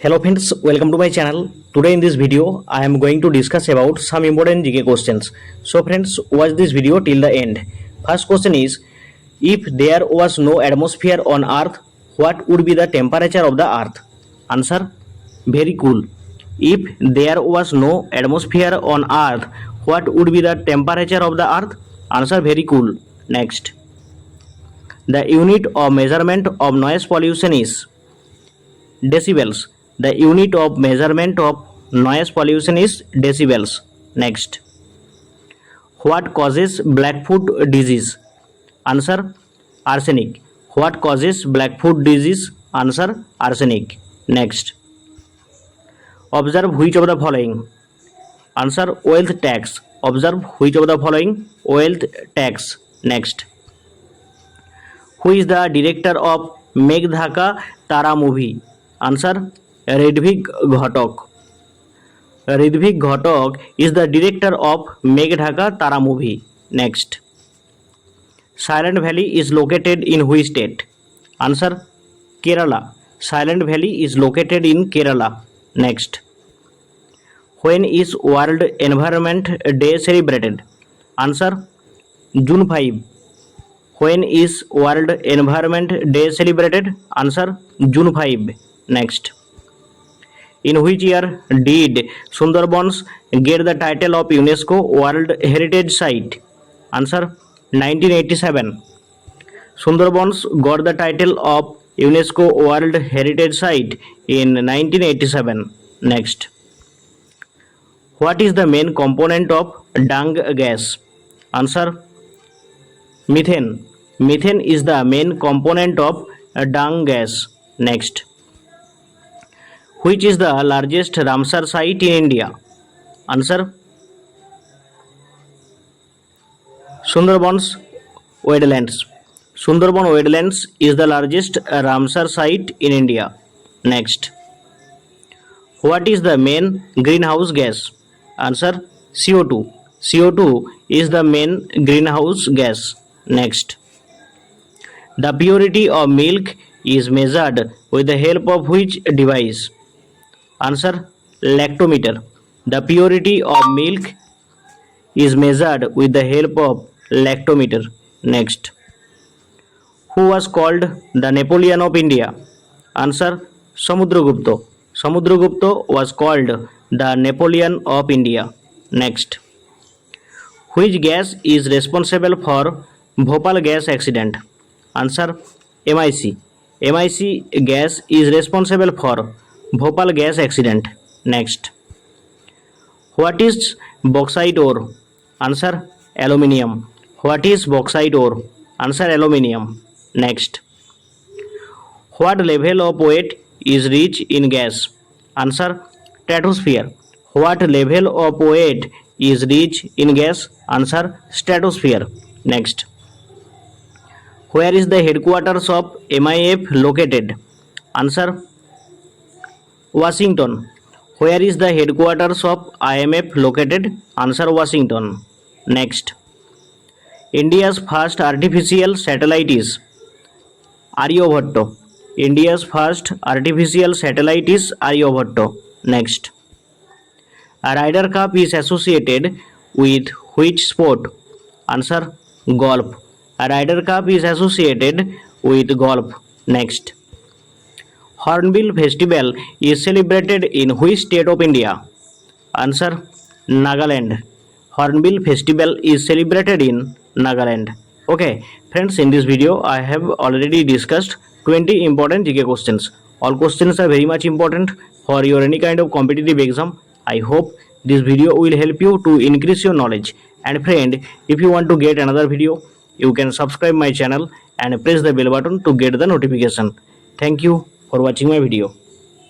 Hello friends, welcome to my channel. Today in this video, I am going to discuss about some important GK questions. So friends, watch this video till the end. First question is, if there was no atmosphere on Earth, what would be the temperature of the Earth? Answer, very cool. If there was no atmosphere on Earth, what would be the temperature of the Earth? Answer, very cool. Next, the unit of measurement of noise pollution is decibels. The unit of measurement of noise pollution is decibels. Next, what causes Blackfoot disease? Answer, arsenic. What causes Blackfoot disease? Answer, arsenic. Next, observe which of the following. Answer, wealth tax. Observe which of the following. Wealth tax. Next, who is the director of Megh Dhaka Tara movie? Answer, Ridvik Ghatak. Ridvik Ghatak is the director of Megh Dhaka Tara movie. Next, Silent Valley is located in which state? Answer, Kerala. Silent Valley is located in Kerala. Next, when is World Environment Day celebrated? Answer, June 5. When is World Environment Day celebrated? Answer, June 5. Next, in which year did Sundarbans get the title of UNESCO World Heritage Site? Answer, 1987. Sundarbans got the title of UNESCO World Heritage Site in 1987. Next, what is the main component of dung gas? Answer, methane. Methane is the main component of dung gas. Next, which is the largest Ramsar site in India? Answer, Sundarbans wetlands. Sundarban wetlands is the largest Ramsar site in India. Next, what is the main greenhouse gas? Answer, CO2. CO2 is the main greenhouse gas. Next, the purity of milk is measured with the help of which device? Answer, lactometer. The purity of milk is measured with the help of lactometer. Next, who was called the Napoleon of India? Answer, Samudragupta. Samudragupta was called the Napoleon of India. Next, which gas is responsible for Bhopal gas accident? Answer, MIC. MIC gas is responsible for Bhopal gas accident. Next, what is bauxite ore? Answer, aluminium. What is bauxite ore? Answer, aluminium. Next, what level of weight is rich in gas? Answer, stratosphere. What level of weight is rich in gas? Answer, stratosphere. Next, where is the headquarters of MIF located? Answer, Washington. Where is the headquarters of IMF located? Answer, Washington. Next, India's first artificial satellite is Aryabhatta. India's first artificial satellite is Aryabhatta. Next, a Ryder Cup is associated with which sport? Answer, golf. A Ryder Cup is associated with golf. Next, Hornbill Festival is celebrated in which state of India? Answer, Nagaland. Hornbill Festival is celebrated in Nagaland. Okay, friends, in this video I have already discussed 20 important GK questions. All questions are very much important for your any kind of competitive exam. I hope this video will help you to increase your knowledge. And friend, if you want to get another video, you can subscribe my channel and press the bell button to get the notification. Thank you for watching my video.